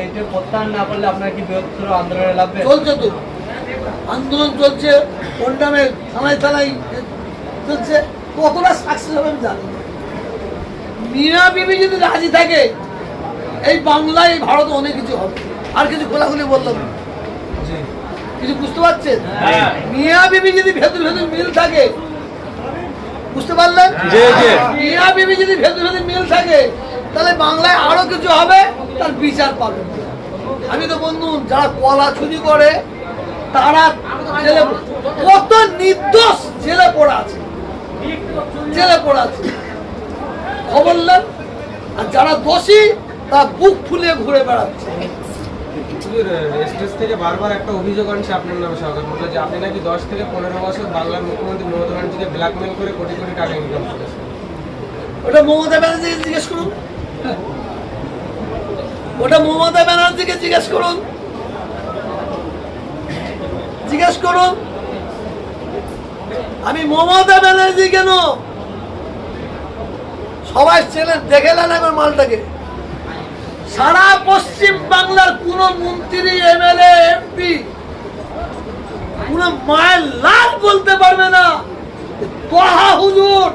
এইটা প্রত্যাহার না করলে আপনার কি বৃহত্তর আন্দোলনে লাভবে? চলছে তো আন্দোলন চলছে, কোনটামে থানায় থানায় চলছে, কতটা সাকসেস হবে আমি জানি না। মিয়া বিবি যদি রাজি থাকে এই বাংলায় এই ভারতে অনেক কিছু হবে। আর কিছু খোলাখুলি বললাম না। কিছু বুঝতে পারছেন? মিয়া বিবি যদি ভেতর ভেতর মিল থাকে, বুঝতে পারলেন? মিয়া বিবি যদি ভেতর ভেতর মিল থাকে তাহলে বাংলায় আরো কিছু হবে, তার বিচার পাবে। আমি তো বন্ধু যারা কলা চুরি করে তারা জেলে, কত নির্দোষ জেলে পড়া আছে, জেলে পড়া আছে, খবর নেন। আর যারা দোষী তারা বুক ফুলিয়ে ঘুরে বেড়াচ্ছে। স্টেজ থেকে বারবার একটা অভিযোগ আনছে আপনার নামে সরকার বললো যে আপনি নাকি 10 থেকে 15 বছর বাংলার মুখ্যমন্ত্রী মমতা ব্যানার্জিকে ব্ল্যাকমেল করে কোটি কোটি টাকা ইনকাম করেছে। ওটা মমতা ব্যানার্জিকে জিজ্ঞেস করুন, ওটা মমতা ব্যানার্জিকে জিজ্ঞেস করুন, জিজ্ঞেস করুন। আমি মমতা ব্যানার্জি কেন, সবাই ছেলে দেখে নেন একবার মালটাকে। সারা পশ্চিম বাংলার কোন মন্ত্রী, এমএলএ, এমপি কোন মায়ের লাল বলতে পারবে না তোহা হুজুর